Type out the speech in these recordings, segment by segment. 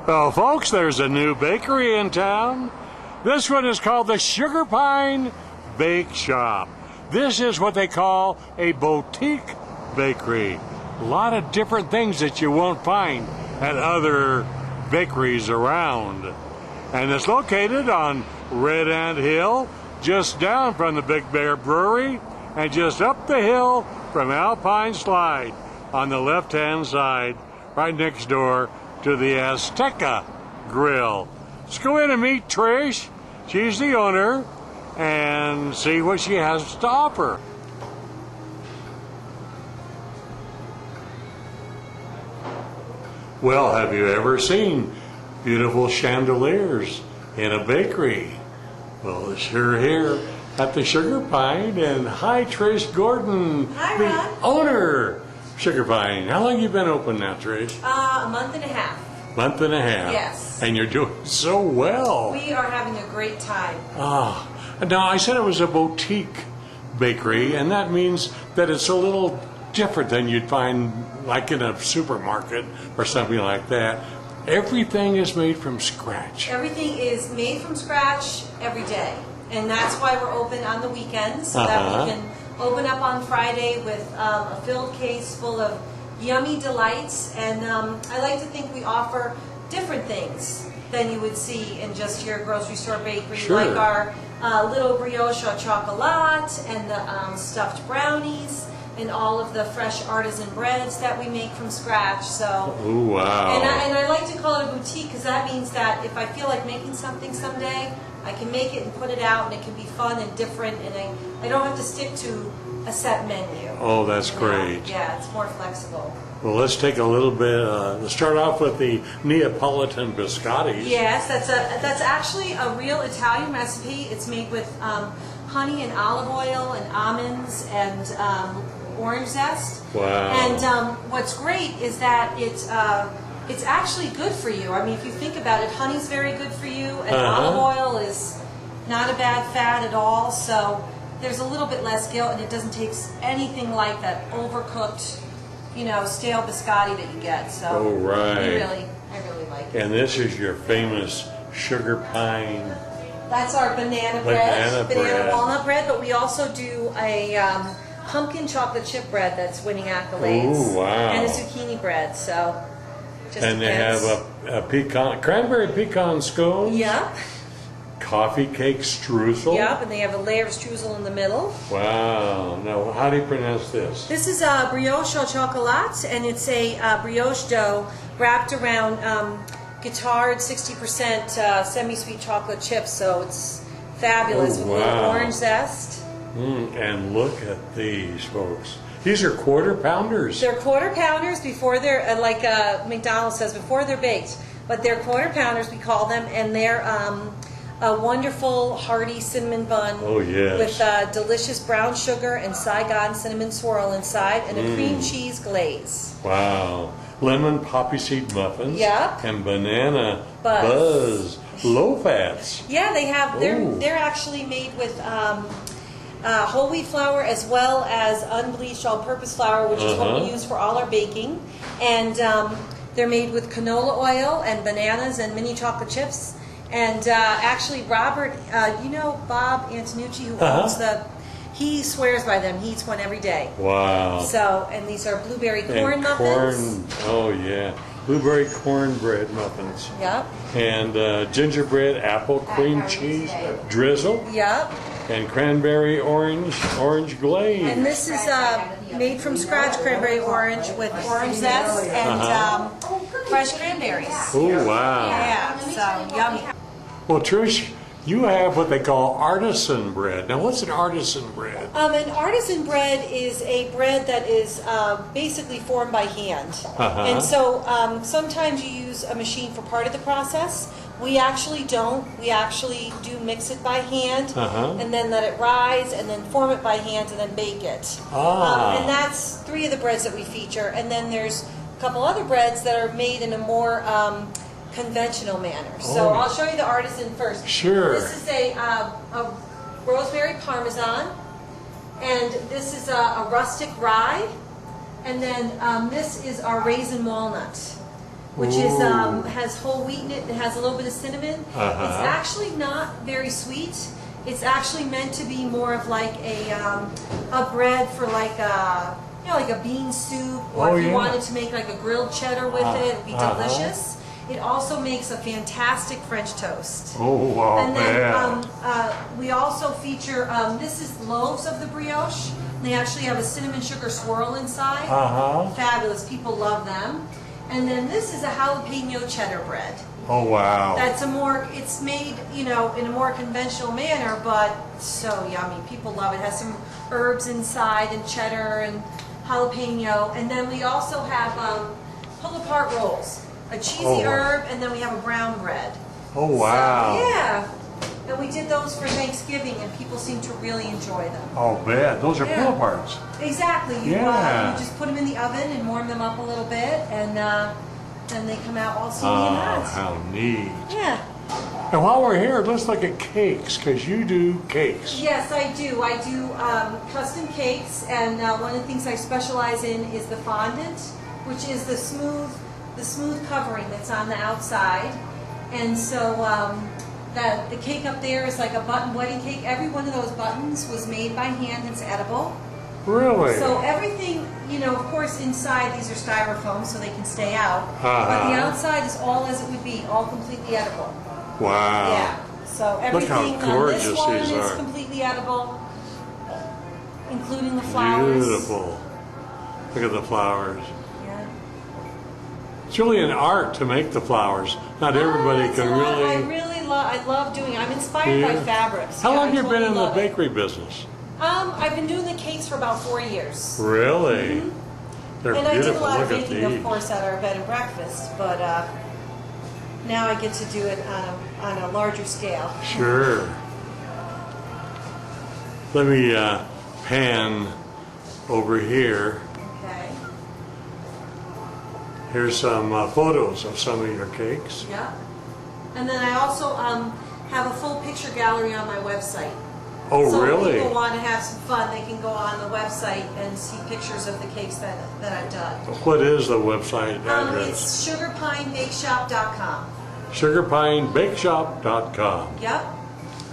Well, folks, there's a new bakery in town. This one is called the Sugar Pine Bake Shop. This is what they call a boutique bakery. A lot of different things that you won't find at other bakeries around. And it's located on Red Ant Hill, just down from the Big Bear Brewery, and just up the hill from Alpine Slide on the left-hand side, right next door to the Azteca Grill. Let's go in and meet Trish. She's the owner, and see what she has to offer. Well, have you ever seen beautiful chandeliers in a bakery? Well, it's here at the Sugar Pine. And hi, Trish Gordon, hi, the Ron. owner. Sugar Pine. How long you been open now, Trish? A month and a half. Month and a half. Yes. And you're doing so well. We are having a great time. Ah, now I said it was a boutique bakery, and that means that it's a little different than you'd find like in a supermarket or something like that. Everything is made from scratch. Everything is made from scratch every day. And that's why we're open on the weekends, so that we can open up on Friday with a filled case full of yummy delights. And I like to think we offer different things than you would see in just your grocery store bakery, Sure. like our little brioche au chocolat and the stuffed brownies and all of the fresh artisan breads that we make from scratch. So, Ooh, wow. and I like to call it a boutique because that means that if I feel like making something someday, I can make it and put it out, and it can be fun and different, and I don't have to stick to a set menu. Oh, that's You know? great. Yeah, it's more flexible. Well, let's take a little bit, let's start off with the Neapolitan biscottis. Yes, that's actually a real Italian recipe. It's made with honey and olive oil and almonds and orange zest. Wow. And what's great is that it's actually good for you. I mean, if you think about it, honey's very good for you, and olive oil is not a bad fat at all. So there's a little bit less guilt, and it doesn't taste anything like that overcooked, stale biscotti that you get. So Oh, right. I really like it. And this is your famous Sugar Pine. That's our banana bread. walnut bread, but we also do a pumpkin chocolate chip bread that's winning accolades. Ooh, wow. And a zucchini bread, so just And they depends. have a cranberry pecan scone. Yep, Coffee cake streusel. yep, and they have a layer of streusel in the middle. Wow. Now, how do you pronounce this? This is a brioche au chocolat, and it's a brioche dough wrapped around guittared 60% semi-sweet chocolate chips, so it's fabulous Oh, with a little wow. orange zest. And look at these, folks. These are quarter pounders. They're quarter pounders before they're, like McDonald's says, before they're baked. But they're quarter pounders, we call them, and they're a wonderful, hearty cinnamon bun Oh, yes. with delicious brown sugar and Saigon cinnamon swirl inside, and a cream cheese glaze. Wow. Lemon poppy seed muffins. Yep. And banana Buzz. low fats. Yeah, they have. Ooh. They're actually made with whole wheat flour as well as unbleached all-purpose flour, which is what we use for all our baking. And they're made with canola oil and bananas and mini chocolate chips. And actually, Robert, Bob Antonucci, who owns he swears by them. He eats one every day. Wow. So, and these are blueberry corn and muffins. Oh, yeah. Blueberry cornbread muffins. Yep. And gingerbread apple cream cheese drizzle. Yep. And cranberry orange glaze. And this is made from scratch cranberry orange with orange zest and fresh cranberries. Oh, wow. Yeah, so yummy. Well, Trish, you have what they call artisan bread. Now, what's an artisan bread? An artisan bread is a bread that is basically formed by hand. And so sometimes you use a machine for part of the process. We actually don't. We actually do mix it by hand and then let it rise and then form it by hand and then bake it. And that's 3 of the breads that we feature. And then there's a couple other breads that are made in a more conventional manner. So I'll show you the artisan first. Sure. This is a rosemary parmesan, and this is a rustic rye, and then this is our raisin walnut. which is Ooh. has whole wheat in it. It has a little bit of cinnamon. It's actually not very sweet. It's actually meant to be more of like a bread for like a like a bean soup, or Oh, if you yeah. wanted to make like a grilled cheddar with it, it'd be delicious. It also makes a fantastic French toast. Oh, wow, And then man. we also feature, this is loaves of the brioche. They actually have a cinnamon sugar swirl inside. Fabulous. People love them. And then this is a jalapeno cheddar bread. Oh, wow. That's it's made, in a more conventional manner, but so yummy. People love it. It has some herbs inside and cheddar and jalapeno. And then we also have pull-apart rolls. A cheesy herb, and then we have a brown bread. Oh, wow. So, yeah. And we did those for Thanksgiving, and people seem to really enjoy them. Oh, man. Those are Yeah. pull-aparts. Exactly. You just put them in the oven and warm them up a little bit, and then they come out all steamy and Oh, hot. how neat. Yeah. And while we're here, let's look at cakes, because you do cakes. Yes, I do. I do custom cakes, and one of the things I specialize in is the fondant, which is the smooth covering that's on the outside. And so the cake up there is like a button wedding cake. Every one of those buttons was made by hand. It's edible. Really? So everything, of course, inside these are styrofoam so they can stay out. But the outside is all as it would be, all completely edible. Wow. Yeah. So Look how everything on gorgeous this one these is are. completely edible, including the flowers. Beautiful. Look at the flowers. Yeah. It's really an art to make the flowers. Not everybody It's can a lot. I really. really love. I love doing it. I'm inspired by Yeah. fabrics. How Yeah, long I have you been totally in the love it. bakery business? I've been doing the cakes for about 4 years. Really? They're And I did a beautiful. lot of Look at baking, of these. course, at our bed and breakfast, but now I get to do it on a larger scale. Sure. Let me pan over here. Okay. Here's some photos of some of your cakes. Yeah. And then I also have a full picture gallery on my website. Oh, So really? if people want to have some fun, they can go on the website and see pictures of the cakes that I've done. What is the website address? It's sugarpinebakeshop.com. SugarPineBakeShop.com. Yep.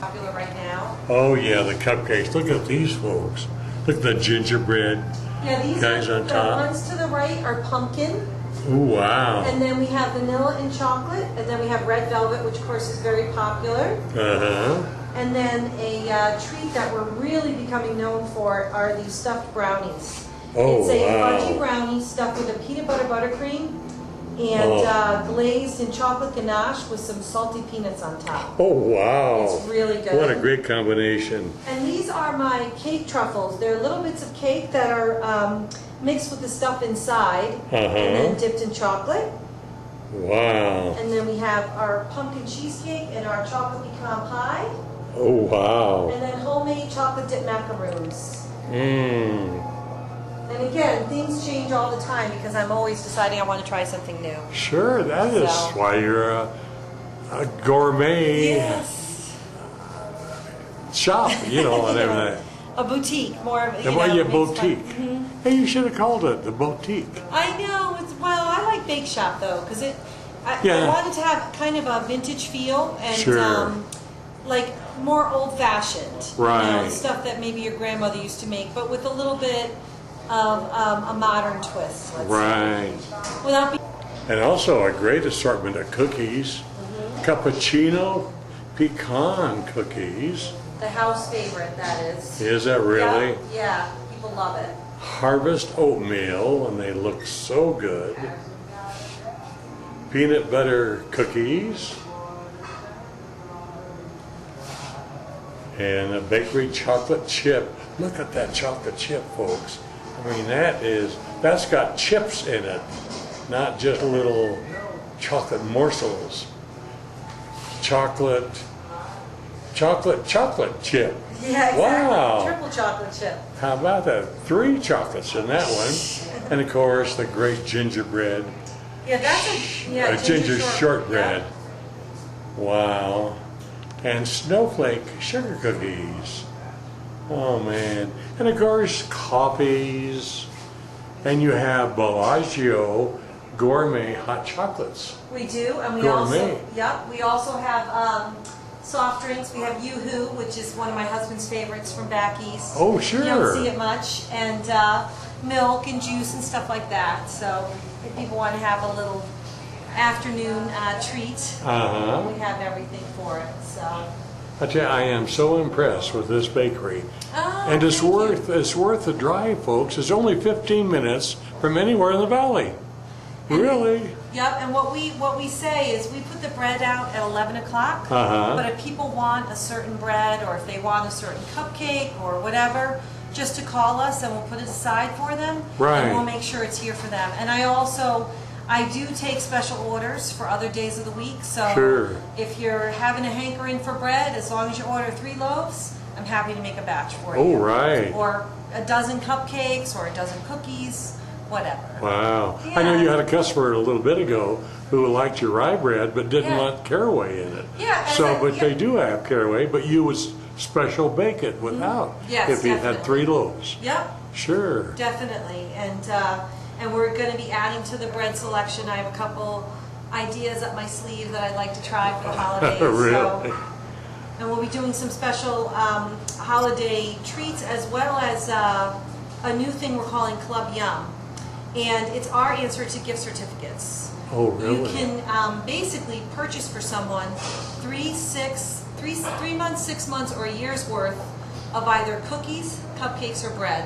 Popular right now. Oh, yeah, the cupcakes. Look at these folks. Look at the gingerbread. Yeah, these Guys are on the top. ones to the right are pumpkin, Oh, wow. and then we have vanilla and chocolate, and then we have red velvet, which of course is very popular. Uh-huh. And then a treat that we're really becoming known for are these stuffed brownies. Oh, it's a wow. fudgy brownie stuffed with a peanut butter buttercream and glazed in chocolate ganache with some salty peanuts on top. Oh, wow. It's really good. What a great combination. And these are my cake truffles. They're little bits of cake that are mixed with the stuff inside and then dipped in chocolate. Wow. And then we have our pumpkin cheesecake and our chocolate pecan pie. Oh, wow. And then homemade chocolate dip macaroons. Mmm. And again, things change all the time because I'm always deciding I want to try something new. Sure, that is So- why you're a gourmet Yes. shop, and everything. A boutique, more of And why you mixed boutique? up. Hey, you should have called it the boutique. I know. I like Bake Shop though because I Yeah. wanted to have kind of a vintage feel and Sure. like more old fashioned. Right. Stuff that maybe your grandmother used to make, but with a little bit of a modern twist. Let's Right. say. Without being And also a great assortment of cookies. Cappuccino pecan cookies. the house favorite, that is. Is that really? Yeah, people love it. Harvest oatmeal, and they look so good. Peanut butter cookies. And a bakery chocolate chip. Look at that chocolate chip, folks. I mean, that's got chips in it, not just little chocolate morsels. Chocolate chip. Yeah, exactly. Wow. Triple chocolate chip. How about that? 3 chocolates in that one. And of course, the great gingerbread. Yeah, that's a Ginger shortbread. Wow. And snowflake sugar cookies. Oh man. And of course, coffees. And you have Bellagio gourmet hot chocolates. We do, and we Gourmet. also, yep, we also have soft drinks. We have Yoo-Hoo, which is one of my husband's favorites from back east. Oh, sure. You don't see it much, and milk and juice and stuff like that. So if people want to have a little afternoon treat, we have everything for it. So. I tell you, I am so impressed with this bakery. Oh, And it's thank you. worth the drive, folks. It's only 15 minutes from anywhere in the valley. Really? Yep, and what we say is we put the bread out at 11 o'clock, but if people want a certain bread or if they want a certain cupcake or whatever, just to call us and we'll put it aside for them. Right. And we'll make sure it's here for them. And I do take special orders for other days of the week, so Sure. if you're having a hankering for bread, as long as you order 3 loaves, I'm happy to make a batch for Oh, you. right. Or a dozen cupcakes or a dozen cookies, whatever. Wow. I know Yeah. you had a customer a little bit ago who liked your rye bread but didn't Yeah. want caraway in it. Yeah, and So, I- but yeah. they do have caraway, but you would special bake it without. Yes, if you had definitely. 3 loaves. Yep. Sure. Definitely, and we're going to be adding to the bread selection. I have a couple ideas up my sleeve that I'd like to try for the holidays. Really? So, and we'll be doing some special holiday treats as well as a new thing we're calling Club Yum, and it's our answer to gift certificates. Oh, really? You can basically purchase for someone 3 months, 6 months, or a year's worth of either cookies, cupcakes, or bread.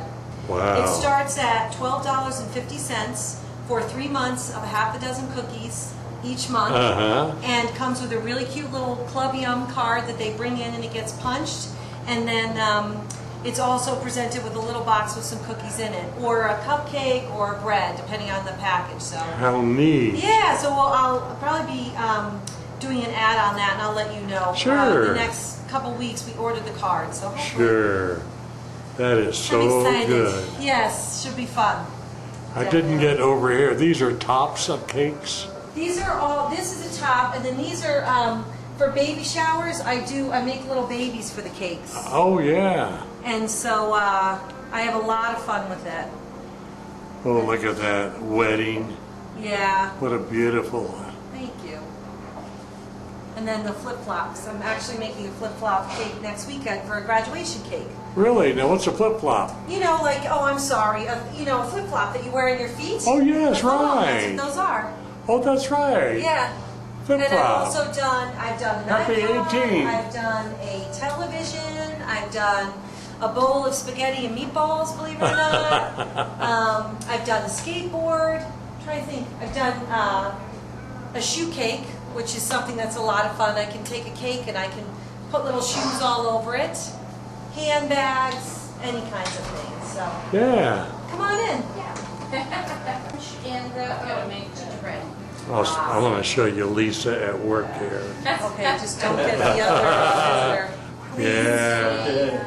Wow. It starts at $12.50 for 3 months of a half a dozen cookies each month, and comes with a really cute little Club Yum card that they bring in, and it gets punched, and then it's also presented with a little box with some cookies in it, or a cupcake or bread, depending on the package. So How neat. yeah, so I'll probably be doing an ad on that, and I'll let you know. Sure. The next couple weeks, we ordered the card, so hopefully Sure. That is I'm so excited. good. Yes, should be fun. I didn't get over here. These are tops of cakes. These are all. This is a top, and then these are for baby showers. I make little babies for the cakes, Oh, yeah. and so I have a lot of fun with it. Oh, look at that wedding. Yeah, What a beautiful. thank you. And then the flip flops. I'm actually making a flip flop cake next weekend for a graduation cake. Really? Now, what's a flip flop? You know, like, oh, I'm sorry, a flip flop that you wear in your feet. Oh, yes, That's right. what those are. Oh, that's right. Yeah. Flip And flop. I've done an Happy iPod, 18. I've done a television, I've done a bowl of spaghetti and meatballs, believe it or not. I've done a skateboard. I'm trying to think. I've done a shoe cake, which is something that's a lot of fun. I can take a cake and I can put little shoes all over it. Handbags, any kinds of things. So Yeah. come on in. And I'm make gingerbread. I want to show you Lisa at work here. Okay, just don't get the other visitor. Yeah.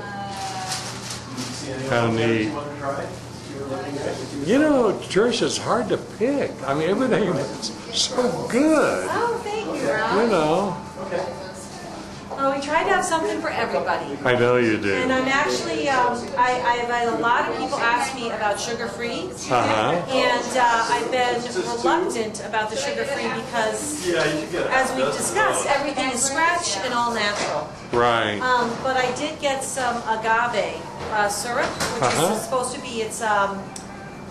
How neat. You know, Trish, it's hard to pick. I mean, everything is so good. Oh, thank you. You know. Well, we try to have something for everybody. I know you And do. I'm actually, I've had a lot of people ask me about sugar-free. And I've been reluctant about the sugar-free because, as we've discussed, everything is scratch and all natural. Right. But I did get some agave syrup, which is supposed to be, it's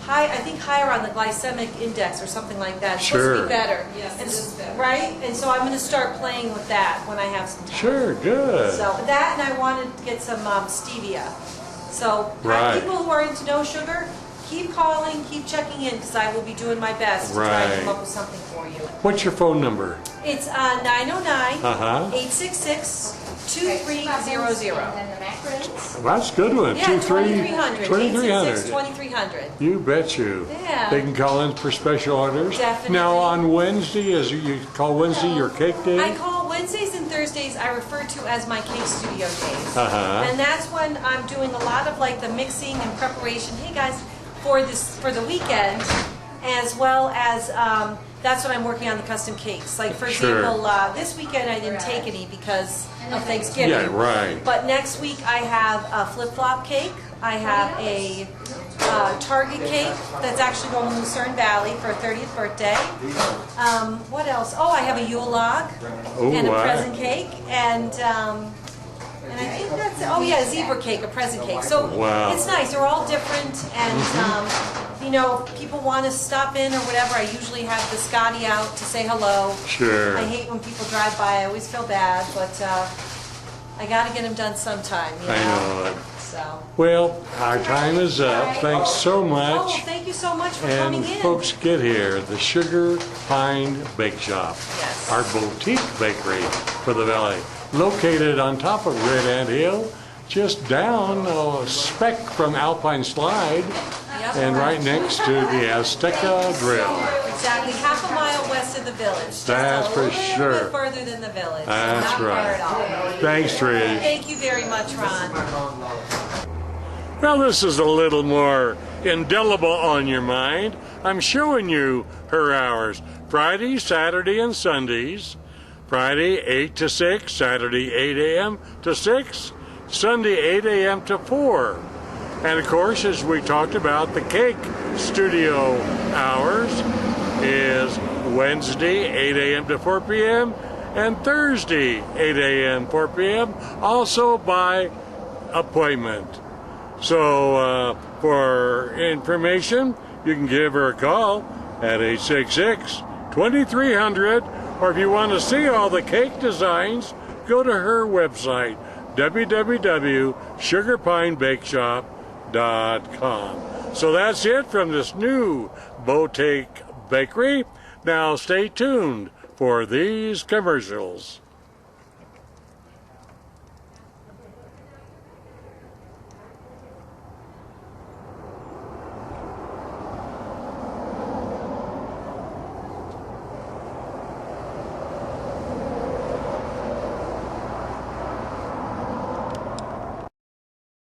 high, I think higher on the glycemic index or something like that. It's supposed to Sure. be better. Yes, And it is better. Right? And so I'm going to start playing with that when I have some time. Sure, good. So that, and I wanted to get some stevia. So Right. people who are into no sugar, keep calling, keep checking in, because I will be doing my best to try and come Right. up with something for you. What's your phone number? It's 909 Uh-huh. 866 2300. And then the macarons. Well, that's a good one. Yeah, 2300. 2300. 2300. You bet you. Yeah. They can call in for special orders. Definitely. Now on Wednesday, as you call Wednesday your cake day? I call Wednesdays and Thursdays, I refer to as my cake studio days. Uh-huh. And that's when I'm doing a lot of like the mixing and preparation. Hey guys, for the weekend, as well as that's when I'm working on the custom cakes. Like for Sure. example, this weekend I didn't take any because of Thanksgiving. Yeah, right. But next week I have a flip-flop cake. I have a Target cake that's actually going to Lucerne Valley for a 30th birthday. What else? Oh, I have a Yule log and a wow. present cake, and I think that's, oh yeah, a zebra cake, a present cake. So Wow. it's nice. They're all different, and you know, if people want to stop in or whatever, I usually have the Scotty out to say hello. Sure. I hate when people drive by. I always feel bad, but I got to get them done sometime. You know? I know it. So. Well, our time is up. Thanks so Oh, much. thank you so much for coming And in. folks, get here, the Sugar Pine Bake Shop, Yes. our boutique bakery for the valley, located on top of Red Ant Hill, just down a speck from Alpine Slide, Yep. and right next to the Azteca Grill. Exactly, half a mile west of the village. Just That's a for little sure. bit further than the village. That's Not far right. at all. Thanks, Trish. Thank you very much, Ron. Well, this is a little more indelible on your mind. I'm showing you her hours. Friday, Saturday, and Sundays. Friday, 8 to 6. Saturday, 8 a.m. to 6. Sunday, 8 a.m. to 4. And of course, as we talked about, the cake studio hours is Wednesday, 8 a.m. to 4 p.m. and Thursday, 8 a.m. 4 p.m. also by appointment. So for information, you can give her a call at 866-2300, or if you want to see all the cake designs, go to her website, www.sugarpinebakeshop.com. So that's it from this new Boutique Bakery. Now stay tuned for these commercials.